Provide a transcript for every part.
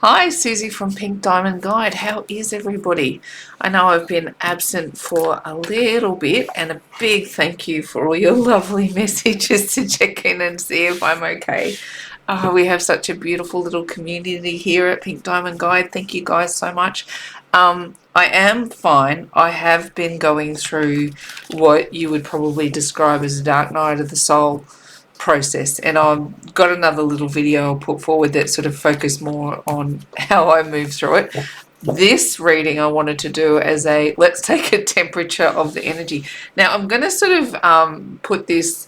Hi, Susie from Pink Diamond Guide. How is everybody? I know I've been absent for a little bit, and a big thank you for all your lovely messages to check in and see if I'm okay. We have such a beautiful little community here at Pink Diamond Guide. Thank you guys so much. I am fine. I have been going through what you would probably describe as a dark night of the soul process, and I've got another little video I'll put forward that sort of focus more on how I move through it. This reading I wanted to do as a let's take a temperature of the energy. Now I'm going to sort of put this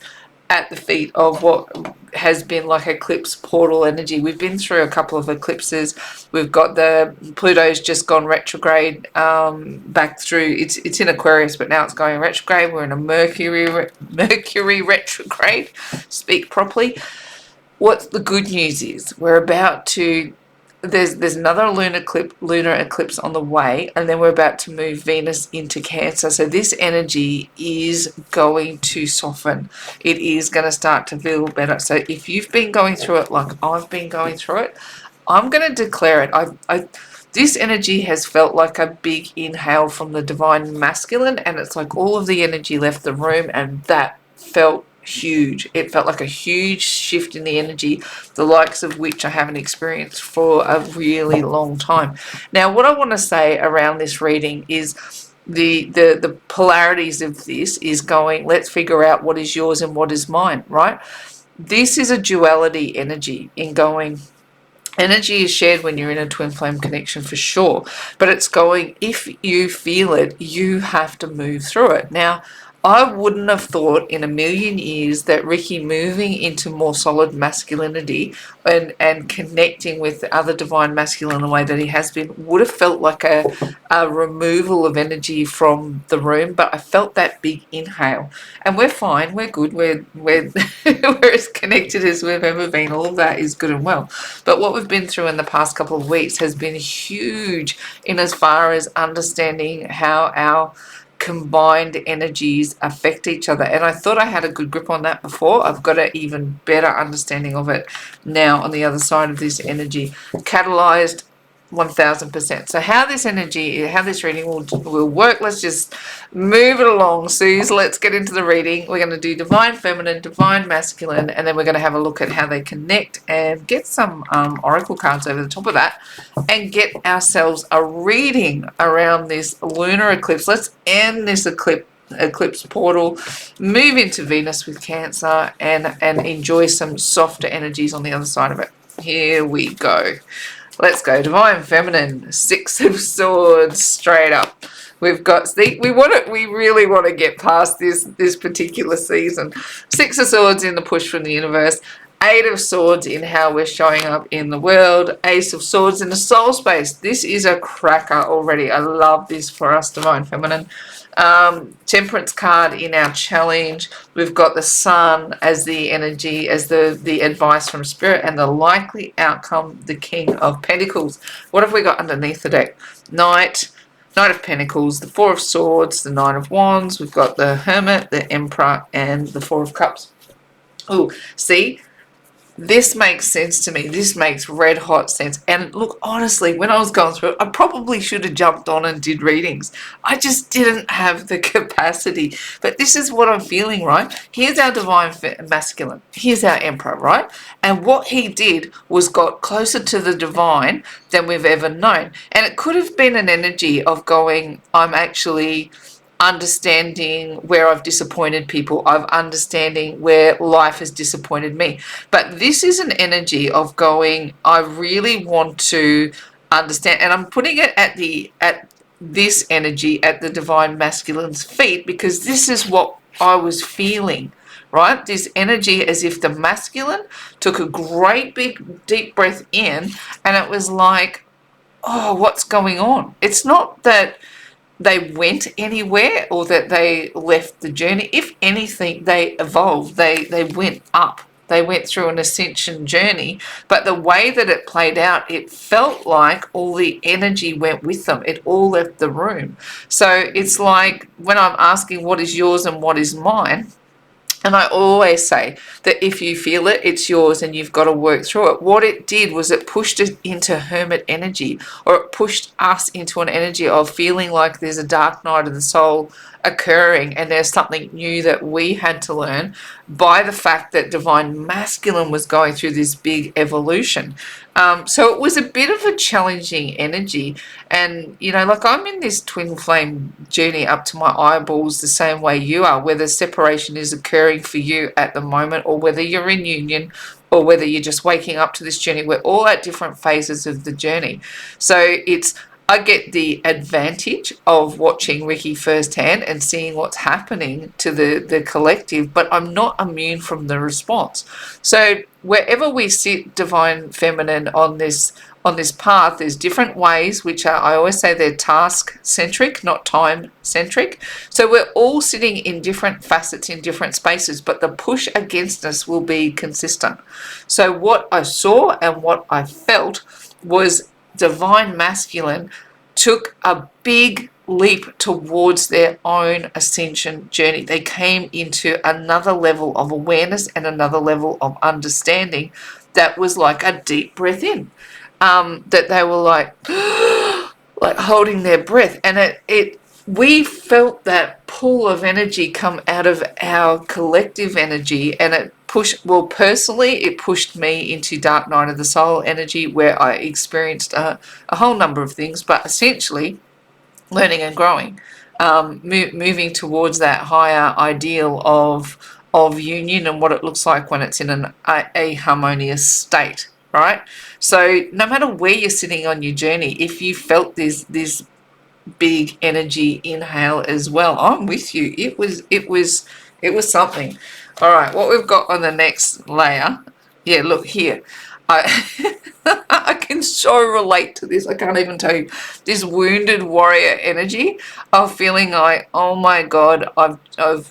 at the feet of what has been like eclipse portal energy. We've been through a couple of eclipses. We've got the Pluto's just gone retrograde back through. It's in Aquarius, but now it's going retrograde. We're in a Mercury retrograde. Speak properly. What the good news is, we're about to. There's another lunar eclipse on the way, and then we're about to move Venus into Cancer. So this energy is going to soften. It is going to start to feel better. So if you've been going through it like I've been going through it, I'm going to declare it. This energy has felt like a big inhale from the divine masculine, and it's like all of the energy left the room, and that felt huge. It felt like a huge shift in the energy, the likes of which I haven't experienced for a really long time. Now, what I want to say around this reading is the polarities of this is going, let's figure out what is yours and what is mine, right? This is a duality energy in going. Energy is shared when you're in a twin flame connection for sure, but it's going, if you feel it, you have to move through it. Now, I wouldn't have thought in a million years that Ricky moving into more solid masculinity and connecting with the other divine masculine in the way that he has been would have felt like a removal of energy from the room, but I felt that big inhale. And we're fine, we're good, we're we're as connected as we've ever been. All of that is good and well. But what we've been through in the past couple of weeks has been huge in as far as understanding how our combined energies affect each other, and I thought I had a good grip on that before. I've got an even better understanding of it now on the other side of this energy, catalyzed 1000%. So how this reading will work, let's just move it along, Suze. Let's get into the reading. We're going to do divine feminine, divine masculine, and then we're going to have a look at how they connect and get some oracle cards over the top of that and get ourselves a reading around this lunar eclipse. Let's end this eclipse portal, move into Venus with Cancer, and enjoy some softer energies on the other side of it. Here we go. Let's go. Divine Feminine, Six of Swords, straight up. We've got, we really want to get past this particular season. Six of Swords in the push from the universe. Eight of Swords in how we're showing up in the world. Ace of Swords in the soul space. This is a cracker already. I love this for us, Divine Feminine. Temperance card in our challenge. We've got the Sun as the energy, as the advice from Spirit, and the likely outcome, the King of Pentacles. What have we got underneath the deck? Knight of Pentacles, the Four of Swords, the Nine of Wands. We've got the Hermit, the Emperor, and the Four of Cups. Oh, see? This makes sense to me. This makes red hot sense. And look, honestly, when I was going through it, I probably should have jumped on and did readings. I just didn't have the capacity. But this is what I'm feeling, right? Here's our divine masculine. Here's our emperor, right? And what he did was got closer to the divine than we've ever known. And it could have been an energy of going, I'm actually understanding where I've disappointed people. I'm understanding where life has disappointed me. But this is an energy of going, I really want to understand, and I'm putting it at this energy at the divine masculine's feet, because this is what I was feeling, right? This energy as if the masculine took a great big deep breath in, and it was like, oh, what's going on? It's not that they went anywhere or that they left the journey. If anything, they evolved. They went up. They went through an ascension journey. But the way that it played out, it felt like all the energy went with them. It all left the room. So it's like when I'm asking what is yours and what is mine, And I always say that if you feel it, it's yours and you've got to work through it. What it did was it pushed it into hermit energy, or it pushed us into an energy of feeling like there's a dark night of the soul occurring and there's something new that we had to learn by the fact that divine masculine was going through this big evolution. So it was a bit of a challenging energy. And, you know, like I'm in this twin flame journey up to my eyeballs the same way you are, whether separation is occurring for you at the moment or whether you're in union or whether you're just waking up to this journey. We're all at different phases of the journey. So I get the advantage of watching Ricky firsthand and seeing what's happening to the collective, but I'm not immune from the response. So wherever we sit divine feminine on this path, there's different ways, which are, I always say, they're task centric, not time centric. So we're all sitting in different facets in different spaces, but the push against us will be consistent. So what I saw and what I felt was divine masculine took a big leap towards their own ascension journey. They came into another level of awareness and another level of understanding that was like a deep breath in. That they were like like holding their breath, and we felt that pull of energy come out of our collective energy, and it pushed, well, personally it pushed me into dark night of the soul energy, where I experienced a whole number of things, but essentially learning and growing, moving towards that higher ideal of union and what it looks like when it's in a harmonious state, right? So no matter where you're sitting on your journey, if you felt this big energy inhale as well, I'm with you. It was something. All right, what we've got on the next layer. Yeah, look here. I I can so relate to this. I can't even tell you. This wounded warrior energy of feeling like, oh my God, I've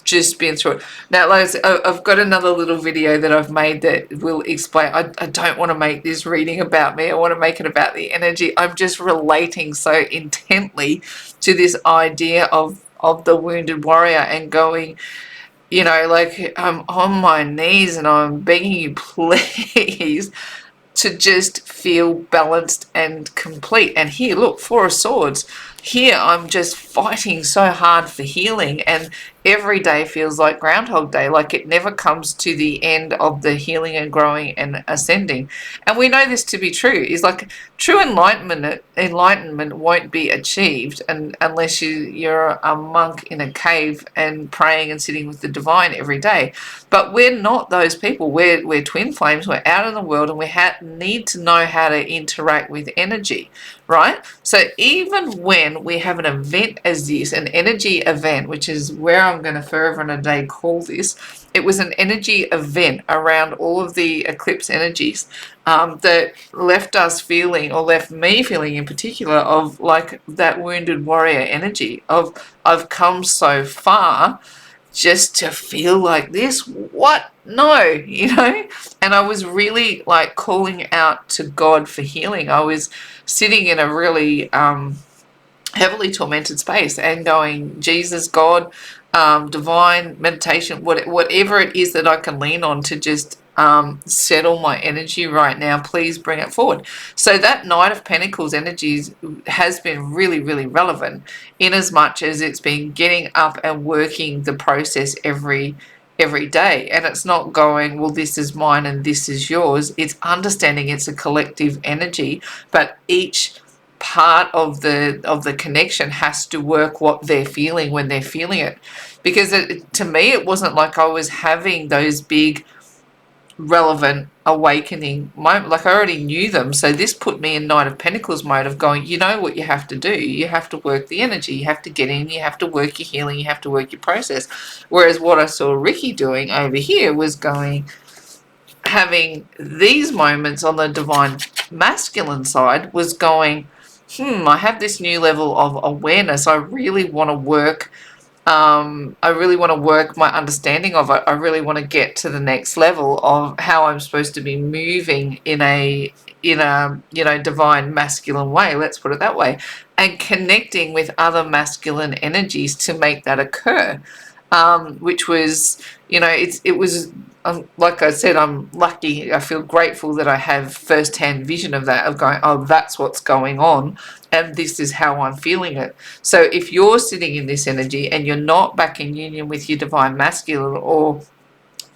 just been through it. Now, like I've got another little video that I've made that will explain. I don't want to make this reading about me. I want to make it about the energy. I'm just relating so intently to this idea of the wounded warrior and going, you know, like I'm on my knees and I'm begging you, please, to just feel balanced and complete. And here, look, Four of Swords. Here I'm just fighting so hard for healing, and every day feels like Groundhog Day. Like it never comes to the end of the healing and growing and ascending. And we know this to be true. Is like true enlightenment won't be achieved unless you're a monk in a cave and praying and sitting with the divine every day. But we're not those people. We're twin flames. We're out in the world, and we need to know how to interact with energy, right? So even when we have an event as this, an energy event, which is where I'm going to forever and a day call this, it was an energy event around all of the eclipse energies that left us feeling, or left me feeling in particular, of like that wounded warrior energy of I've come so far just to feel like this. What? No, you know? And I was really like calling out to God for healing. I was sitting in a really heavily tormented space and going, Jesus, God, divine, meditation, whatever it is that I can lean on to just settle my energy right now, please bring it forward. So that Knight of Pentacles energies has been really, really relevant, in as much as it's been getting up and working the process every day. And it's not going, well, this is mine and this is yours. It's understanding it's a collective energy, but each part of the connection has to work what they're feeling when they're feeling it. Because to me, it wasn't like I was having those big relevant awakening moment. Like I already knew them. So this put me in Knight of Pentacles mode of going, you know what you have to do. You have to work the energy. You have to get in. You have to work your healing. You have to work your process. Whereas what I saw Ricky doing over here was going, having these moments on the divine masculine side, was going, I have this new level of awareness. I really want to work. I really want to work my understanding of it. I really want to get to the next level of how I'm supposed to be moving in a divine masculine way. Let's put it that way, and connecting with other masculine energies to make that occur. which was, it was, like I said, I'm lucky. I feel grateful that I have first-hand vision of that, of going, oh, that's what's going on, and this is how I'm feeling it. So if you're sitting in this energy and you're not back in union with your divine masculine, or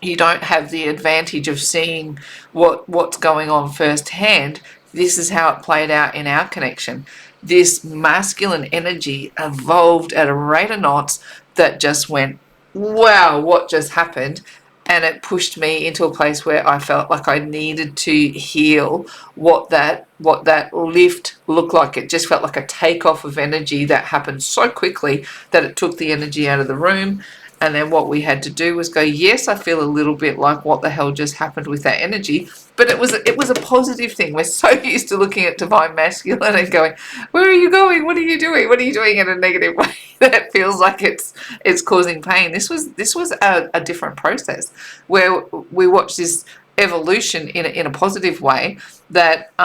you don't have the advantage of seeing what's going on firsthand, this is how it played out in our connection. This masculine energy evolved at a rate of knots that just went, wow, what just happened? And it pushed me into a place where I felt like I needed to heal what that lift looked like. It just felt like a takeoff of energy that happened so quickly that it took the energy out of the room. And then what we had to do was go, yes, I feel a little bit like what the hell just happened with that energy. But it was a positive thing. We're so used to looking at divine masculine and going, where are you going? What are you doing? What are you doing in a negative way that feels like it's causing pain? This was a different process where we watched this evolution in a positive way that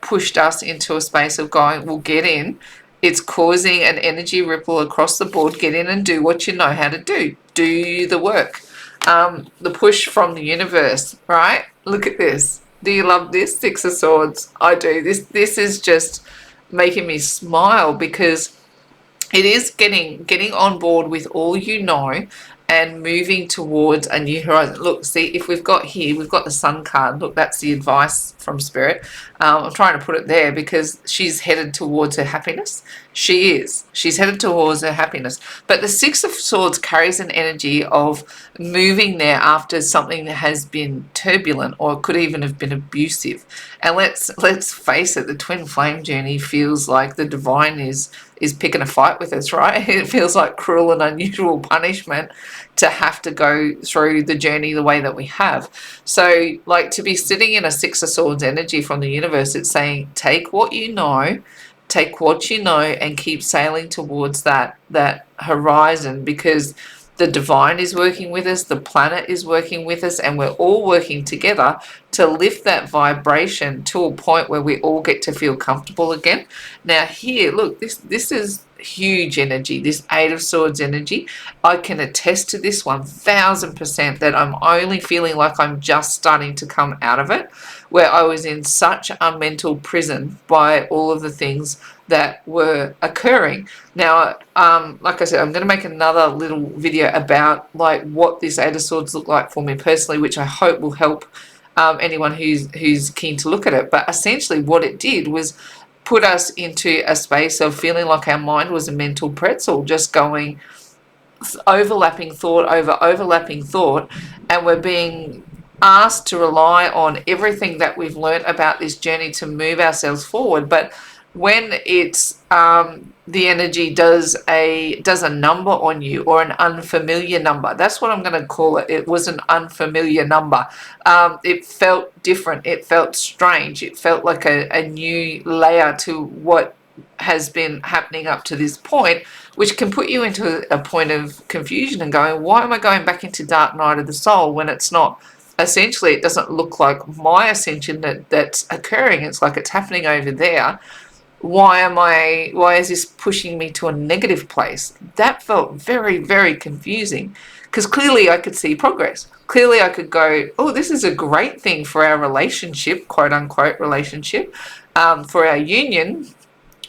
pushed us into a space of going, we'll get in. It's causing an energy ripple across the board. Get in and do what you know how to do. Do the work. The push from the universe, right? Look at this. Do you love this? Six of Swords. I do. This is just making me smile because it is getting on board with all you know and moving towards a new horizon. Look, see, if we've got the Sun card. Look, that's the advice from Spirit. I'm trying to put it there because she's headed towards her happiness. She is. She's headed towards her happiness. But the Six of Swords carries an energy of moving there after something that has been turbulent, or could even have been abusive. And let's face it, the twin flame journey feels like the divine is picking a fight with us, right? It feels like cruel and unusual punishment to have to go through the journey the way that we have. So, like, to be sitting in a Six of Swords energy from the universe, it's saying, take what you know, and keep sailing towards that horizon, because the divine is working with us, the planet is working with us, and we're all working together to lift that vibration to a point where we all get to feel comfortable again. Now here, look, this is huge energy, this Eight of Swords energy. I can attest to this 1000% that I'm only feeling like I'm just starting to come out of it, where I was in such a mental prison by all of the things that were occurring. Now, like I said, I'm going to make another little video about like what this Eight of Swords look like for me personally, which I hope will help anyone who's keen to look at it. But essentially what it did was put us into a space of feeling like our mind was a mental pretzel, just going overlapping thought over overlapping thought, and we're being asked to rely on everything that we've learnt about this journey to move ourselves forward. But when it's the energy does a number on you, or an unfamiliar number, that's what I'm going to call it. It was an unfamiliar number. It felt different. It felt strange. It felt like a new layer to what has been happening up to this point, which can put you into a point of confusion and going, why am I going back into dark night of the soul when it's not? Essentially, it doesn't look like my ascension that's occurring. It's like it's happening over there. Why is this pushing me to a negative place? That felt very, very confusing, because clearly I could see progress. Clearly I could go, oh, this is a great thing for our relationship, quote unquote relationship, for our union,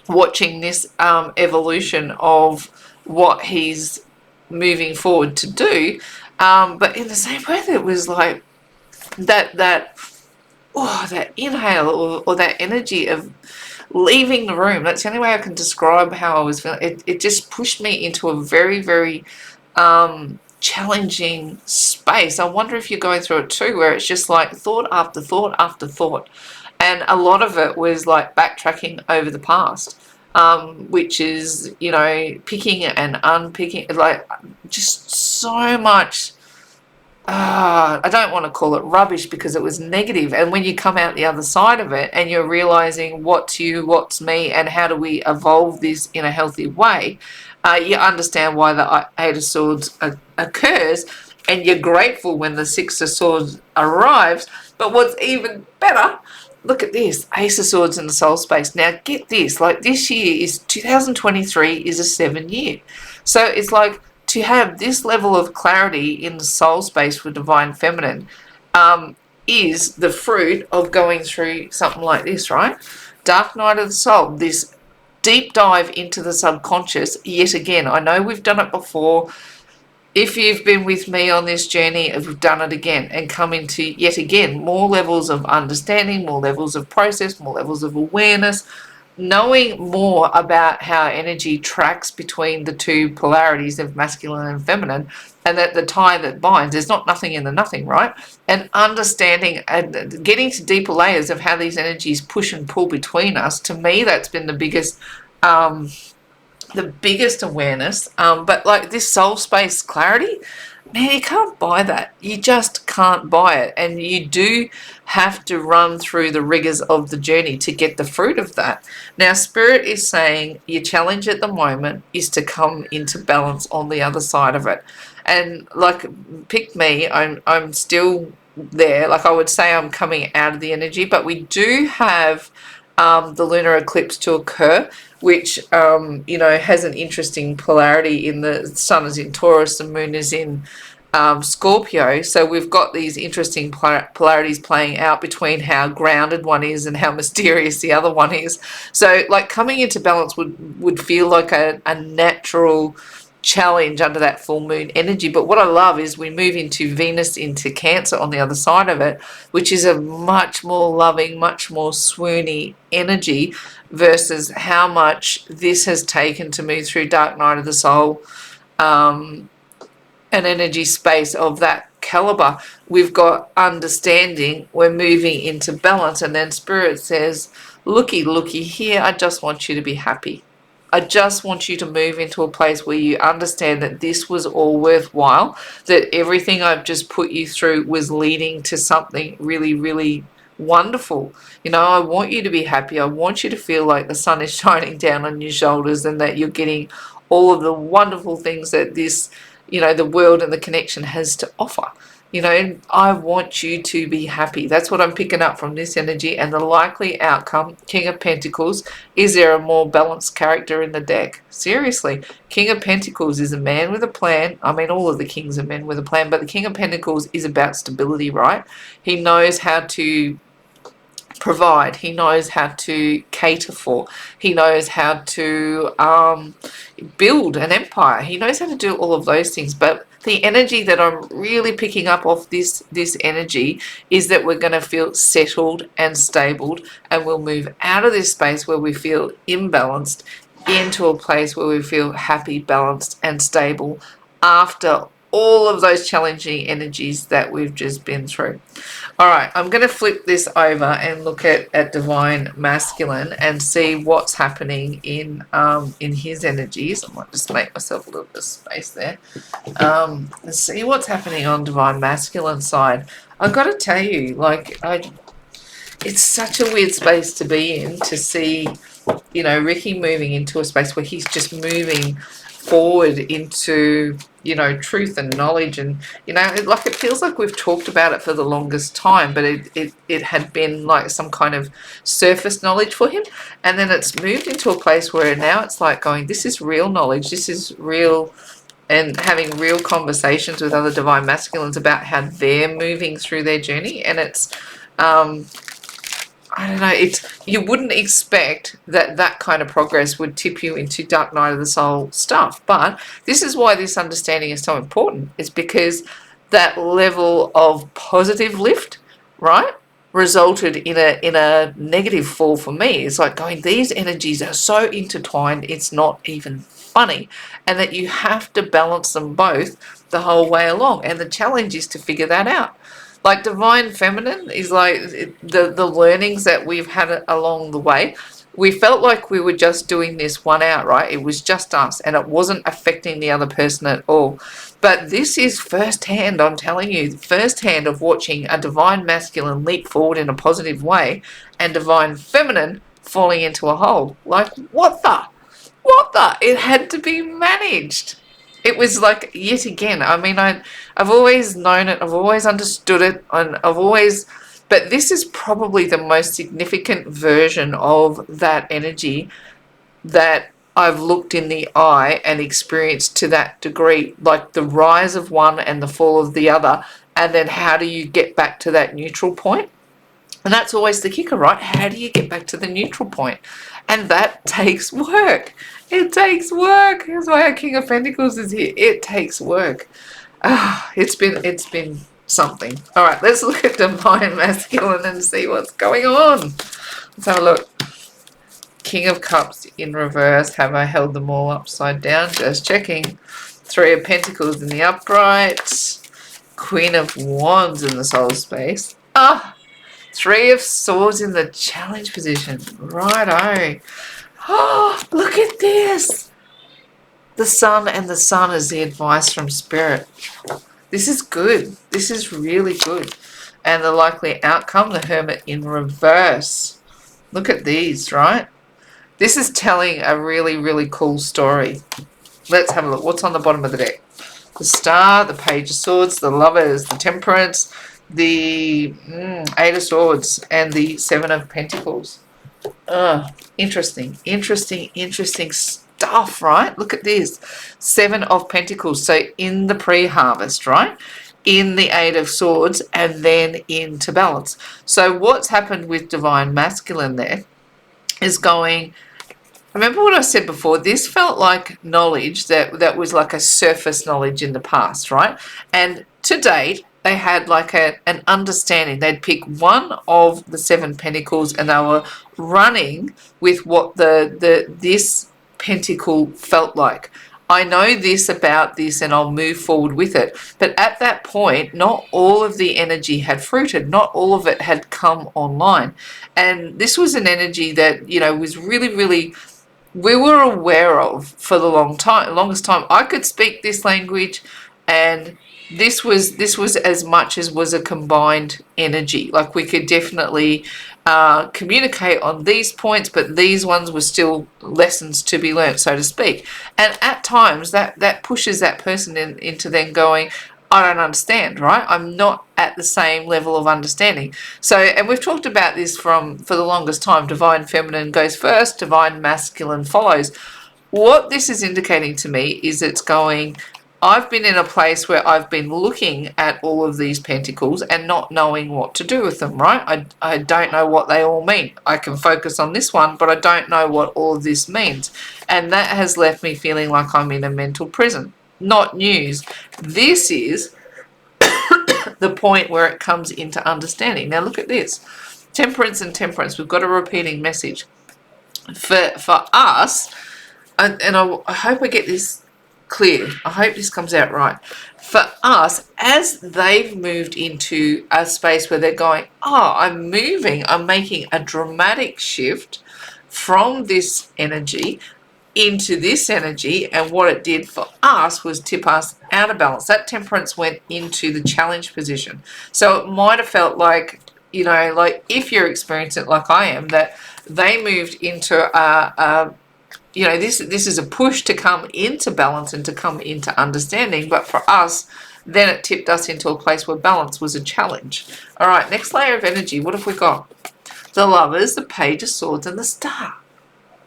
watching this evolution of what he's moving forward to do. But in the same breath, it was like that inhale, or that energy of leaving the room. That's the only way I can describe how I was feeling. It just pushed me into a very, very challenging space. I wonder if you're going through it too, where it's just like thought after thought after thought. And a lot of it was like backtracking over the past, which is, picking and unpicking, like just so much. I don't want to call it rubbish, because it was negative. And when you come out the other side of it and you're realizing what's you, what's me, and how do we evolve this in a healthy way, you understand why the Eight of Swords occurs, and you're grateful when the Six of Swords arrives. But what's even better, look at this, Ace of Swords in the soul space. Now get this, like this year is 2023 is a 7 year. So it's like to have this level of clarity in the soul space with divine feminine is the fruit of going through something like this, right? Dark night of the soul, this deep dive into the subconscious. Yet again, I know we've done it before. If you've been with me on this journey, we've done it again and come into, yet again, more levels of understanding, more levels of process, more levels of awareness, knowing more about how energy tracks between the two polarities of masculine and feminine, and that the tie that binds, there's not nothing in the nothing, right? And understanding and getting to deeper layers of how these energies push and pull between us. To me, that's been the biggest awareness. But like this soul space clarity, man, you can't buy that. You just can't buy it. And you do have to run through the rigors of the journey to get the fruit of that. Now, Spirit is saying your challenge at the moment is to come into balance on the other side of it. And like, pick me, I'm still there. Like, I would say I'm coming out of the energy, but we do have the lunar eclipse to occur, which has an interesting polarity. In the sun is in Taurus, the moon is in Scorpio, so we've got these interesting polarities playing out between how grounded one is and how mysterious the other one is. So like coming into balance would feel like a natural challenge under that full moon energy. But what I love is we move into Venus into Cancer on the other side of it, which is a much more loving, much more swoony energy versus how much this has taken to move through dark night of the soul, an energy space of that caliber. We've got understanding, we're moving into balance, and then Spirit says, looky here, I just want you to be happy. I just want you to move into a place where you understand that this was all worthwhile, that everything I've just put you through was leading to something really, really wonderful. I want you to be happy. I want you to feel like the sun is shining down on your shoulders and that you're getting all of the wonderful things that this, the world and the connection has to offer. I want you to be happy. That's what I'm picking up from this energy. And the likely outcome, King of Pentacles, is there a more balanced character in the deck? Seriously, King of Pentacles is a man with a plan. I mean, all of the kings are men with a plan, but the King of Pentacles is about stability, right? He knows how to provide. He knows how to cater for. He knows how to build an empire. He knows how to do all of those things. But the energy that I'm really picking up off this energy is that we're going to feel settled and stable, and we'll move out of this space where we feel imbalanced into a place where we feel happy, balanced, and stable after all of those challenging energies that we've just been through. All right, I'm going to flip this over and look at Divine Masculine and see what's happening in his energies. I might just make myself a little bit of space there. And see what's happening on Divine Masculine side. I've got to tell you, it's such a weird space to be in, to see, Ricky moving into a space where he's just moving forward into truth and knowledge, and it feels like we've talked about it for the longest time, but it had been like some kind of surface knowledge for him, and then it's moved into a place where now it's like going, this is real knowledge, this is real, and having real conversations with other Divine Masculines about how they're moving through their journey. And it's I don't know, you wouldn't expect that kind of progress would tip you into dark night of the soul stuff. But this is why this understanding is so important. It's because that level of positive lift, right, resulted in a negative fall for me. It's like going, these energies are so intertwined, it's not even funny. And that you have to balance them both the whole way along. And the challenge is to figure that out. Like Divine Feminine is like the learnings that we've had along the way. We felt like we were just doing this one out, right? It was just us, and it wasn't affecting the other person at all. But this is firsthand, I'm telling you, firsthand of watching a Divine Masculine leap forward in a positive way and Divine Feminine falling into a hole. Like, what the? It had to be managed. It was like, yet again, I mean, I've always known it, I've always understood it, and but this is probably the most significant version of that energy that I've looked in the eye and experienced to that degree, like the rise of one and the fall of the other, and then how do you get back to that neutral point? And that's always the kicker, right? How do you get back to the neutral point? And that takes work. It takes work. That's why our King of Pentacles is here. It takes work. It's been something. All right, let's look at Divine Masculine and see what's going on. Let's have a look. King of Cups in reverse. Have I held them all upside down? Just checking. Three of Pentacles in the upright. Queen of Wands in the soul space. Three of Swords in the challenge position. Righto. Oh, look at this. The Sun, and the Sun is the advice from Spirit. This is good. This is really good. And the likely outcome, the Hermit in reverse. Look at these, right? This is telling a really, really cool story. Let's have a look. What's on the bottom of the deck? The Star, the Page of Swords, the Lovers, the Temperance, the Eight of Swords, and the Seven of Pentacles. Interesting stuff, right? Look at this. Seven of Pentacles. So in the pre-harvest, right? In the Eight of Swords, and then into balance. So what's happened with Divine Masculine there is going... Remember what I said before? This felt like knowledge that was like a surface knowledge in the past, right? And to date, they had like an understanding. They'd pick one of the Seven Pentacles and they were running with what this pentacle felt like. I know this about this and I'll move forward with it. But at that point, not all of the energy had fruited. Not all of it had come online. And this was an energy that, you know, was really, really... we were aware of for the longest time. I could speak this language, and this was as much as was a combined energy. Like we could definitely communicate on these points, but these ones were still lessons to be learnt, so to speak. And at times that pushes that person into then going, I don't understand, right? I'm not at the same level of understanding. So, and we've talked about this for the longest time. Divine Feminine goes first, Divine Masculine follows. What this is indicating to me is it's going, I've been in a place where I've been looking at all of these pentacles and not knowing what to do with them, right? I don't know what they all mean. I can focus on this one, but I don't know what all of this means. And that has left me feeling like I'm in a mental prison. Not news. This is the point where it comes into understanding. Now look at this. Temperance and Temperance. We've got a repeating message. For us, and I hope I get this clear. I hope this comes out right. For us, as they've moved into a space where they're going, I'm making a dramatic shift from this energy into this energy, and what it did for us was tip us out of balance. That Temperance went into the challenge position. So it might have felt like, you know, like if you're experiencing it like I am, that they moved into you know, this is a push to come into balance and to come into understanding. But for us, then it tipped us into a place where balance was a challenge. All right, next layer of energy. What have we got? The Lovers, the Page of Swords, and the Star.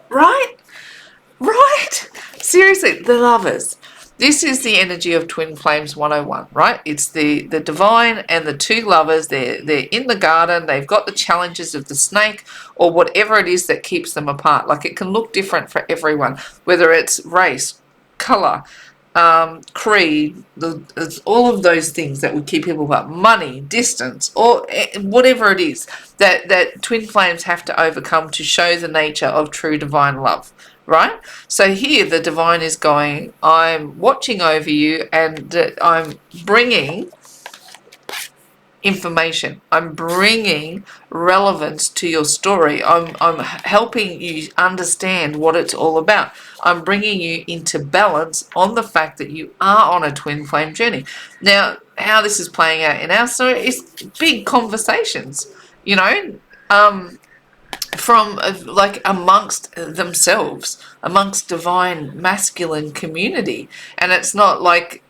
Right? Right? Seriously, the Lovers. This is the energy of Twin Flames 101, right? It's the divine and the two lovers. They're in the garden. They've got the challenges of the snake or whatever it is that keeps them apart. Like it can look different for everyone, whether it's race, color, creed, all of those things that would keep people apart, money, distance, or whatever it is that twin flames have to overcome to show the nature of true divine love. Right? So here the divine is going, I'm watching over you and I'm bringing information. I'm bringing relevance to your story. I'm helping you understand what it's all about. I'm bringing you into balance on the fact that you are on a twin flame journey. Now, how this is playing out in our story is big conversations, you know, from like amongst themselves, amongst divine masculine community. And it's not like,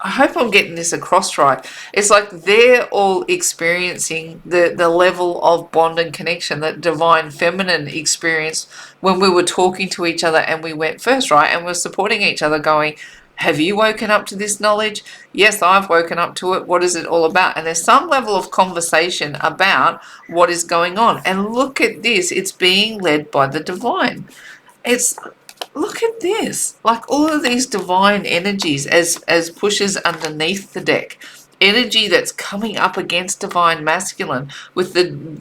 I hope I'm getting this across right. It's like they're all experiencing the level of bond and connection that divine feminine experienced when we were talking to each other and we went first, right? And we're supporting each other going, have you woken up to this knowledge? Yes, I've woken up to it. What is it all about? And there's some level of conversation about what is going on. And look at this. It's being led by the divine. It's look at this, like all of these divine energies as pushes underneath the deck, energy that's coming up against divine masculine, with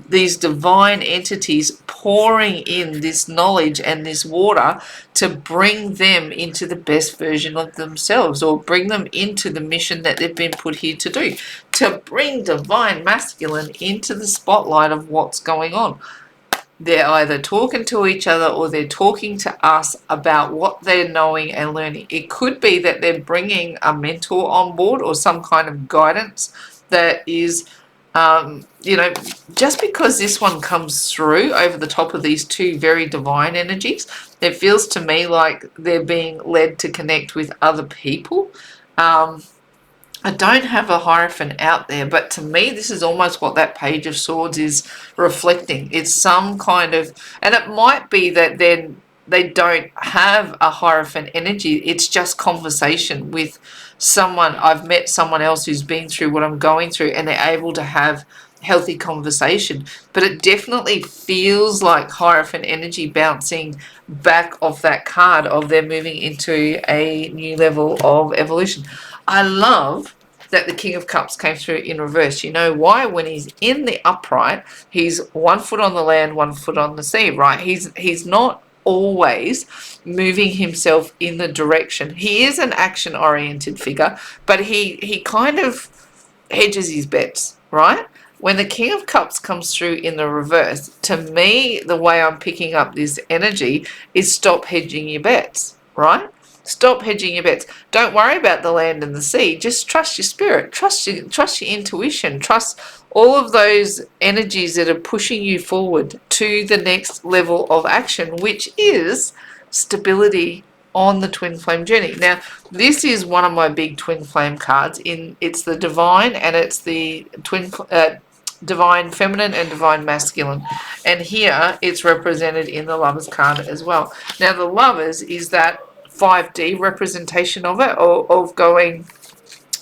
these divine entities pouring in this knowledge and this water to bring them into the best version of themselves, or bring them into the mission that they've been put here to do, to bring divine masculine into the spotlight of what's going on. They're either talking to each other or they're talking to us about what they're knowing and learning. It could be that they're bringing a mentor on board or some kind of guidance that is, just because this one comes through over the top of these two very divine energies, it feels to me like they're being led to connect with other people. I don't have a Hierophant out there, but to me, this is almost what that Page of Swords is reflecting. It's some kind of, and it might be that then they don't have a Hierophant energy. It's just conversation with someone. I've met someone else who's been through what I'm going through, and they're able to have healthy conversation. But it definitely feels like Hierophant energy bouncing back off that card of they're moving into a new level of evolution. I love that the King of Cups came through in reverse. You know why? When he's in the upright, he's 1 foot on the land, 1 foot on the sea, right? He's not always moving himself in the direction. He is an action-oriented figure, but he kind of hedges his bets, right? When the King of Cups comes through in the reverse, to me, the way I'm picking up this energy is stop hedging your bets, right? Stop hedging your bets. Don't worry about the land and the sea. Just trust your spirit. Trust your intuition. Trust all of those energies that are pushing you forward to the next level of action, which is stability on the twin flame journey. Now, this is one of my big twin flame cards. It's the divine, and it's the divine feminine and divine masculine, and here it's represented in the Lovers card as well. Now, the Lovers is that 5D representation of it, or of going,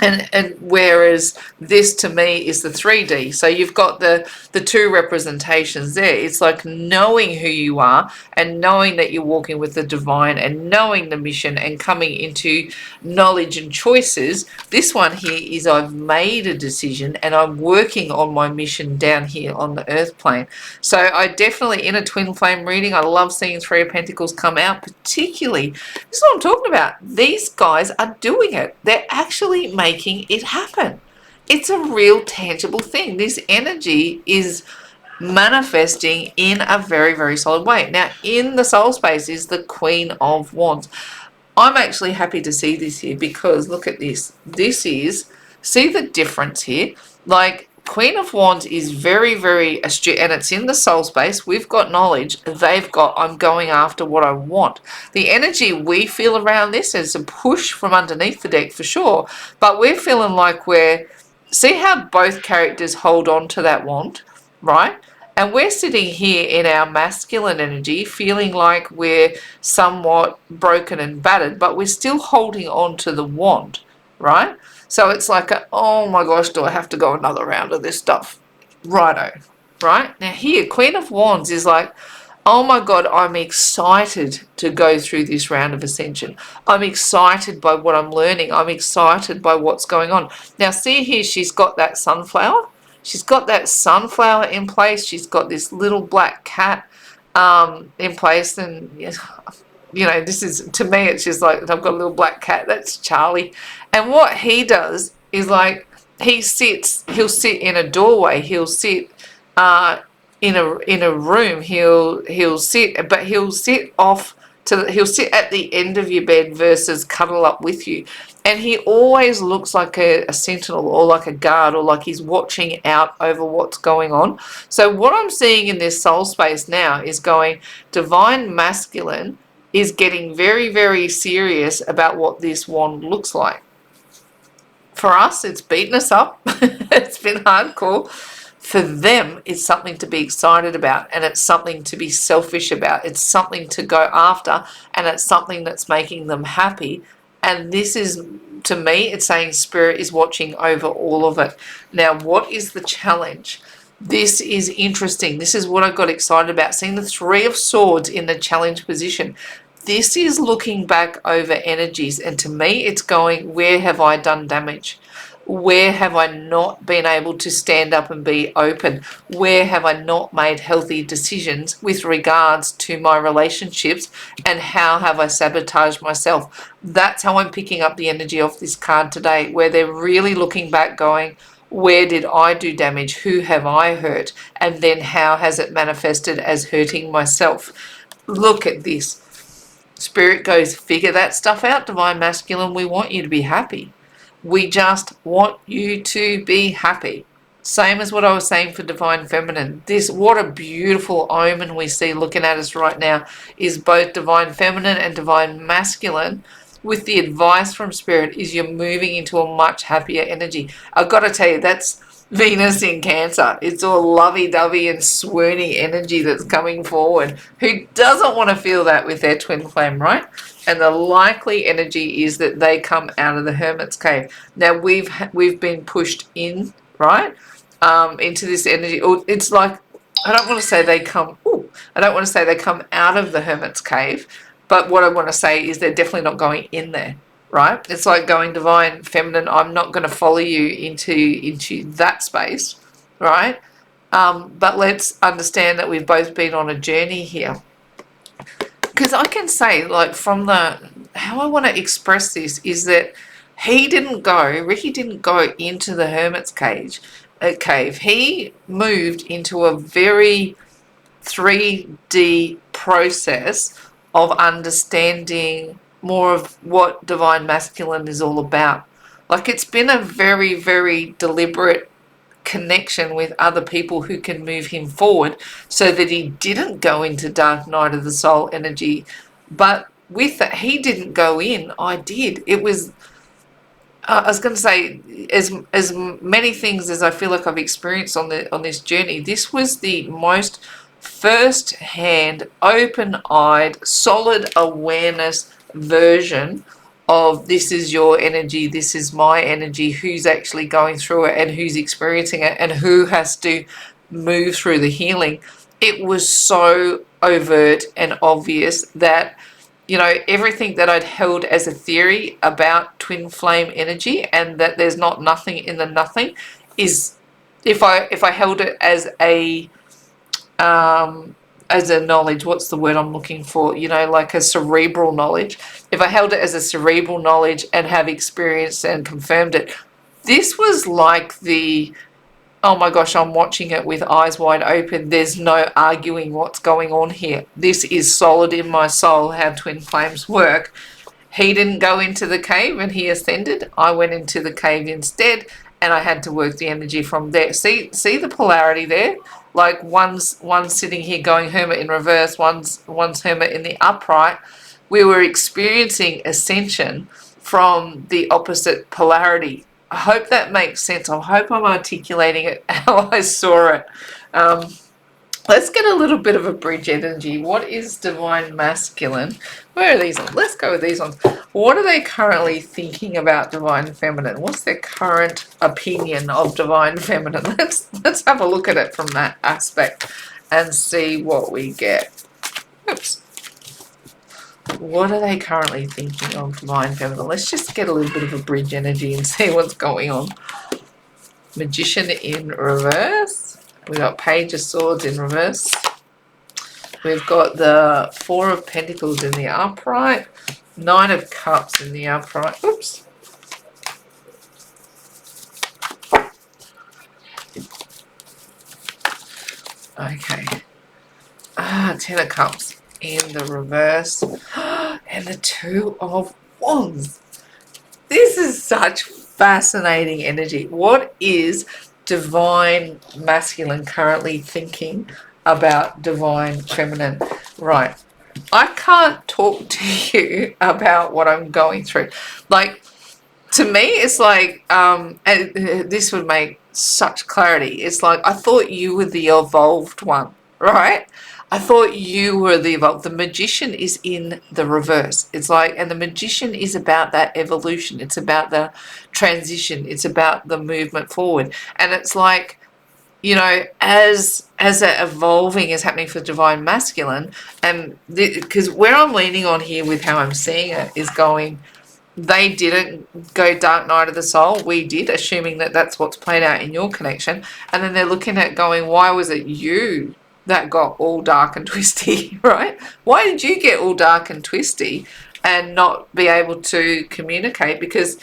and whereas this to me is the 3D. So you've got the two representations there. It's like knowing who you are and knowing that you're walking with the divine and knowing the mission and coming into knowledge and choices. This one here is I've made a decision and I'm working on my mission down here on the earth plane. So I definitely, in a twin flame reading, I love seeing 3 of Pentacles come out, particularly, this is what I'm talking about. These guys are doing it. They're actually making it happen. It's a real tangible thing. This energy is manifesting in a very, very solid way. Now, in the soul space is the Queen of Wands. I'm actually happy to see this here because look at this. This is, see the difference here? Like, Queen of Wands is very, very astute, and it's in the soul space. We've got knowledge. They've got, I'm going after what I want. The energy we feel around this is a push from underneath the deck for sure, but we're feeling like see how both characters hold on to that wand, right? And we're sitting here in our masculine energy, feeling like we're somewhat broken and battered, but we're still holding on to the wand, right? So it's like, oh my gosh, do I have to go another round of this stuff? Righto, right? Now here, Queen of Wands is like, oh my God, I'm excited to go through this round of ascension. I'm excited by what I'm learning. I'm excited by what's going on. Now see here, she's got that sunflower. She's got that sunflower in place. She's got this little black cat in place. And, you know, this is, to me, it's just like, I've got a little black cat. That's Charlie. And what he does is like, he'll sit in a doorway. He'll sit in a room. He'll sit, but he'll sit he'll sit at the end of your bed versus cuddle up with you. And he always looks like a sentinel or like a guard, or like he's watching out over what's going on. So what I'm seeing in this soul space now is going, divine masculine is getting very, very serious about what this wand looks like. For us, it's beaten us up. It's been hardcore. For them, it's something to be excited about, and it's something to be selfish about. It's something to go after, and it's something that's making them happy. And this is, to me, it's saying Spirit is watching over all of it. Now, what is the challenge? This is interesting. This is what I got excited about, seeing the Three of Swords in the challenge position. This is looking back over energies, and to me, it's going, where have I done damage? Where have I not been able to stand up and be open? Where have I not made healthy decisions with regards to my relationships, and how have I sabotaged myself? That's how I'm picking up the energy of this card today, where they're really looking back going, where did I do damage? Who have I hurt? And then how has it manifested as hurting myself? Look at this. Spirit goes, figure that stuff out, Divine Masculine. We want you to be happy. We just want you to be happy. Same as what I was saying for Divine Feminine. This, what a beautiful omen we see looking at us right now, is both Divine Feminine and Divine Masculine, with the advice from Spirit, is you're moving into a much happier energy. I've got to tell you, that's Venus in Cancer. It's all lovey-dovey and swoony energy that's coming forward. Who doesn't want to feel that with their twin flame, right? And the likely energy is that they come out of the Hermit's Cave. Now, we've been pushed in, right, into this energy. Or it's like, I don't want to say they come, I don't want to say they come out of the Hermit's Cave, but what I want to say is they're definitely not going in there. Right? It's like going, Divine Feminine, I'm not going to follow you into that space, right? But let's understand that we've both been on a journey here. Because I can say, like, from how I want to express this is that Ricky didn't go into the Hermit's cave. He moved into a very 3D process of understanding more of what Divine Masculine is all about. Like, it's been a very, very deliberate connection with other people who can move him forward, so that he didn't go into Dark Night of the Soul energy. But with that, he didn't go in. I did. It was, I was going to say, as many things as I feel like I've experienced on this journey, this was the most first-hand, open-eyed, solid awareness version of, this is your energy, this is my energy, who's actually going through it and who's experiencing it and who has to move through the healing. It was so overt and obvious that, you know, everything that I'd held as a theory about twin flame energy, and that there's not nothing in the nothing, is, if I held it as a knowledge, what's the word I'm looking for? You know, like a cerebral knowledge. If I held it as a cerebral knowledge and have experienced and confirmed it, this was like the, oh my gosh, I'm watching it with eyes wide open. There's no arguing what's going on here. This is solid in my soul, how twin flames work. He didn't go into the cave and he ascended. I went into the cave instead, and I had to work the energy from there. See the polarity there? Like, one's sitting here going Hermit in reverse, one's Hermit in the upright. We were experiencing ascension from the opposite polarity. I hope that makes sense. I hope I'm articulating it how I saw it. Let's get a little bit of a bridge energy. What is Divine Masculine? Where are these ones? Let's go with these ones. What are they currently thinking about Divine Feminine? What's their current opinion of Divine Feminine? Let's have a look at it from that aspect and see what we get. Oops. What are they currently thinking of Divine Feminine? Let's just get a little bit of a bridge energy and see what's going on. Magician in reverse. We've got Page of Swords in reverse. We've got the Four of Pentacles in the upright. Nine of Cups in the upright. Oops. Okay. Ten of Cups in the reverse. And the Two of Wands. This is such fascinating energy. What is Divine Masculine currently thinking about Divine Feminine? Right. I can't talk to you about what I'm going through. Like, to me, it's like, and this would make such clarity. It's like, I thought you were the evolved one, right? I thought you were the evolved. The magician is in the reverse. It's like, and the magician is about that evolution. It's about the transition. It's about the movement forward. And it's like, you know, as that evolving is happening for divine masculine, and because where I'm leaning on here with how I'm seeing it is going, they didn't go dark night of the soul. We did, assuming that that's what's played out in your connection. And then they're looking at going, why was it you that got all dark and twisty, right? Why did you get all dark and twisty and not be able to communicate? Because,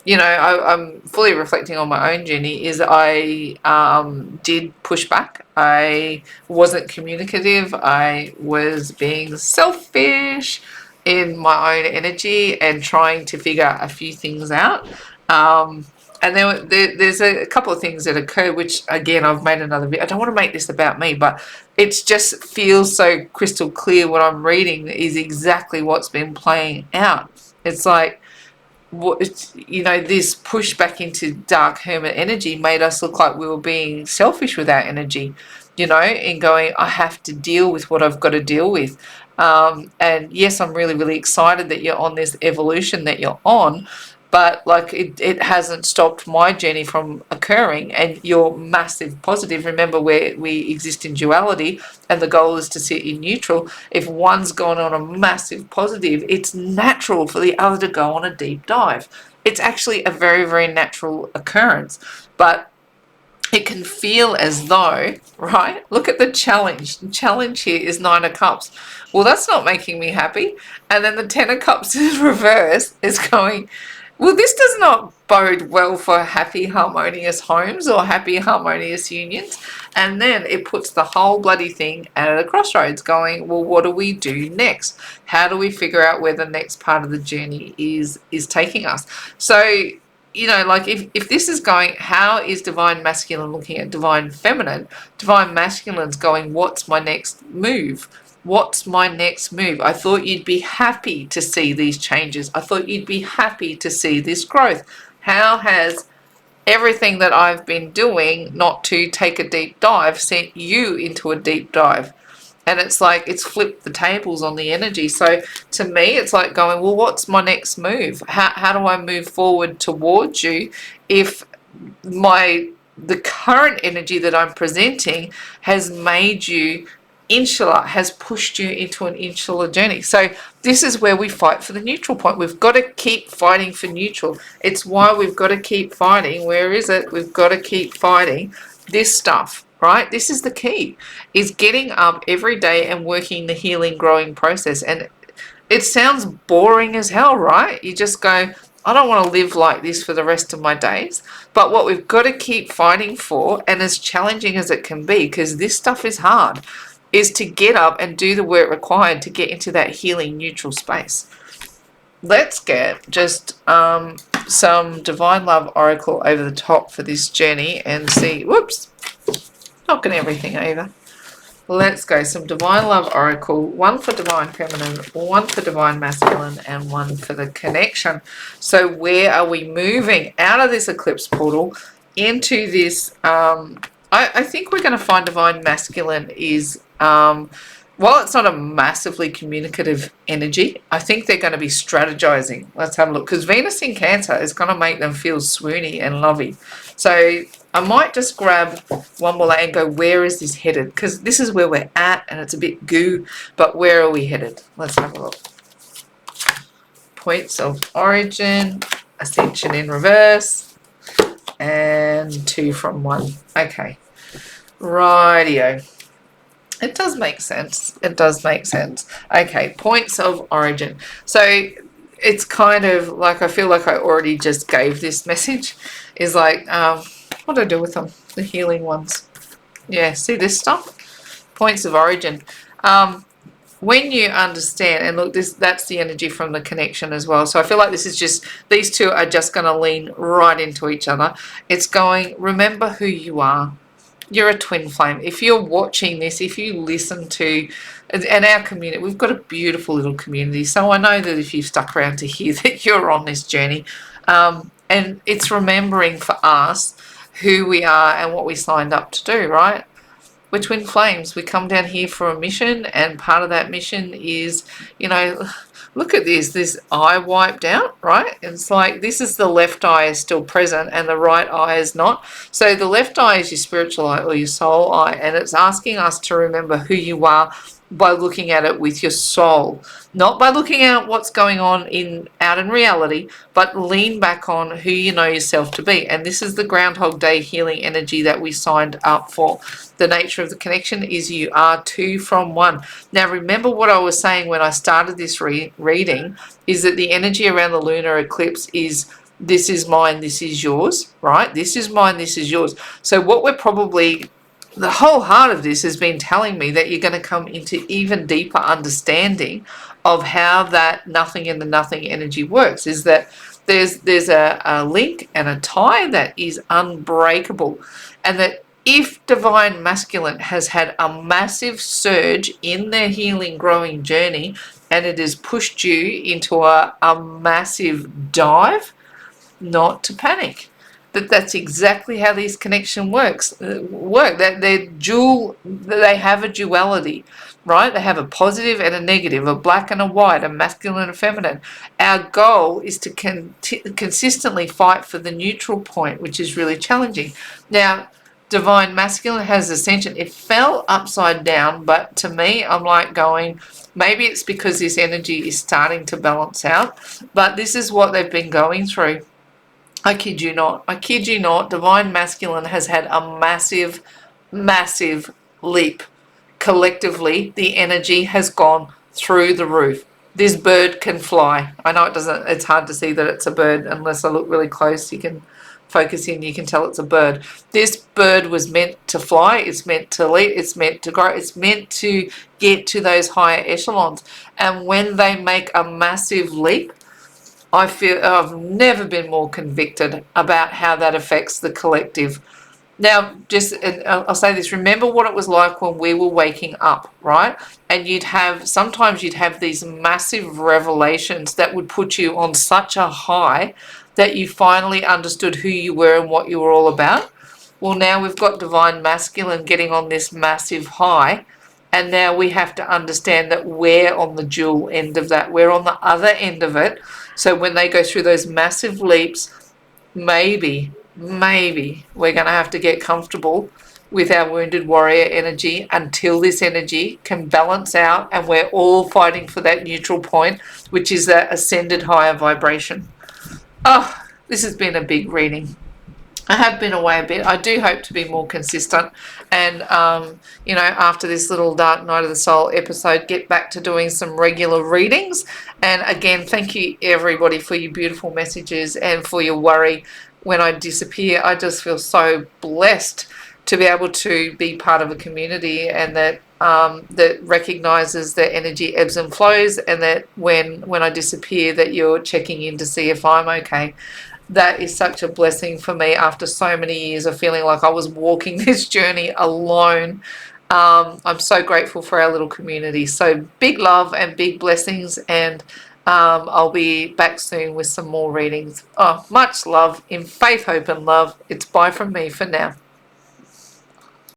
you know, I'm fully reflecting on my own journey, is I did push back. I wasn't communicative. I was being selfish in my own energy and trying to figure a few things out. And there's a couple of things that occur, which, again, I've made another video. I don't want to make this about me, but it just feels so crystal clear what I'm reading is exactly what's been playing out. It's like, you know, this push back into dark hermit energy made us look like we were being selfish with our energy, you know, and going, I have to deal with what I've got to deal with. And yes, I'm really, really excited that you're on this evolution that you're on, but like it hasn't stopped my journey from occurring, and you're massive positive. Remember, where we exist in duality and the goal is to sit in neutral. If one's gone on a massive positive, it's natural for the other to go on a deep dive. It's actually a very, very natural occurrence, but it can feel as though, right? Look at the challenge. The challenge here is 9 of Cups. Well, that's not making me happy. And then the 10 of Cups in reverse is going, well, this does not bode well for happy, harmonious homes or happy, harmonious unions. And then it puts the whole bloody thing at a crossroads going, well, what do we do next? How do we figure out where the next part of the journey is taking us? So, you know, like if this is going, how is divine masculine looking at divine feminine? Divine masculine's going, what's my next move? What's my next move? I thought you'd be happy to see these changes. I thought you'd be happy to see this growth. How has everything that I've been doing not to take a deep dive sent you into a deep dive? And it's like it's flipped the tables on the energy. So to me, it's like going, well, what's my next move? How do I move forward towards you if the current energy that I'm presenting has made you insular, has pushed you into an insular journey? So this is where we fight for the neutral point. We've got to keep fighting for neutral. It's why we've got to keep fighting. Where is it? We've got to keep fighting this stuff, right? This is the key, is getting up every day and working the healing, growing process. And it sounds boring as hell, right? You just go, I don't want to live like this for the rest of my days. But what we've got to keep fighting for, and as challenging as it can be, because this stuff is hard, is to get up and do the work required to get into that healing neutral space. Let's get just some Divine Love Oracle over the top for this journey and see, whoops, knocking everything over. Let's go, some Divine Love Oracle, one for Divine Feminine, one for Divine Masculine, and one for the connection. So where are we moving out of this eclipse portal into this? I think we're going to find Divine Masculine is, while it's not a massively communicative energy, I think they're going to be strategizing. Let's have a look, because Venus in Cancer is going to make them feel swoony and lovey. So I might just grab one more and go, where is this headed? Because this is where we're at and it's a bit goo, but where are we headed? Let's have a look. Points of origin, ascension in reverse, and 2 from 1. Okay, rightio. It does make sense. It does make sense. Okay, points of origin. So it's kind of like, I feel like I already just gave this message. Is like, what do I do with them? The healing ones. Yeah, see this stuff? Points of origin. When you understand, and look, that's the energy from the connection as well. So I feel like this is just, these two are just going to lean right into each other. It's going, remember who you are. You're a twin flame. If you're watching this, if you listen to, and our community, we've got a beautiful little community. So I know that if you've stuck around to hear that you're on this journey, And it's remembering for us who we are and what we signed up to do, right? We're twin flames. We come down here for a mission, and part of that mission is, you know, look at this eye wiped out, right? It's like this is the left eye is still present and the right eye is not. So the left eye is your spiritual eye or your soul eye, and it's asking us to remember who you are by looking at it with your soul, not by looking at what's going on out in reality, but lean back on who you know yourself to be. And this is the Groundhog Day healing energy that we signed up for. The nature of the connection is you are two from one. Now remember what I was saying when I started this reading is that the energy around the lunar eclipse is this is mine, this is yours, right? This is mine, this is yours. So what we're probably, the whole heart of this has been telling me that you're going to come into even deeper understanding of how that nothing and the nothing energy works, is that there's a link and a tie that is unbreakable, and that if divine masculine has had a massive surge in their healing growing journey and it has pushed you into a massive dive, not to panic. That's exactly how these connection work. That they have a duality, right? They have a positive and a negative, a black and a white, a masculine and a feminine. Our goal is to consistently fight for the neutral point, which is really challenging. Now, divine masculine has ascension. It fell upside down, but to me, I'm like going, maybe it's because this energy is starting to balance out, but this is what they've been going through. I kid you not. I kid you not. Divine masculine has had a massive, massive leap. Collectively, the energy has gone through the roof. This bird can fly. I know it's hard to see that it's a bird unless I look really close. You can focus in, you can tell it's a bird. This bird was meant to fly. It's meant to leap. It's meant to grow. It's meant to get to those higher echelons. And when they make a massive leap, I feel I've never been more convicted about how that affects the collective. Now, I'll say this, remember what it was like when we were waking up, right? And sometimes you'd have these massive revelations that would put you on such a high that you finally understood who you were and what you were all about. Well, now we've got divine masculine getting on this massive high. And now we have to understand that we're on the dual end of that. We're on the other end of it. So when they go through those massive leaps, maybe we're going to have to get comfortable with our wounded warrior energy until this energy can balance out and we're all fighting for that neutral point, which is that ascended higher vibration. Oh, this has been a big reading. I have been away a bit. I do hope to be more consistent and, after this little Dark Night of the Soul episode, get back to doing some regular readings. And again, thank you everybody for your beautiful messages and for your worry when I disappear. I just feel so blessed to be able to be part of a community and that recognizes that energy ebbs and flows, and that when I disappear that you're checking in to see if I'm okay. That is such a blessing for me after so many years of feeling like I was walking this journey alone. I'm so grateful for our little community. So big love and big blessings, and I'll be back soon with some more readings. Oh, much love in faith, hope and love. It's bye from me for now.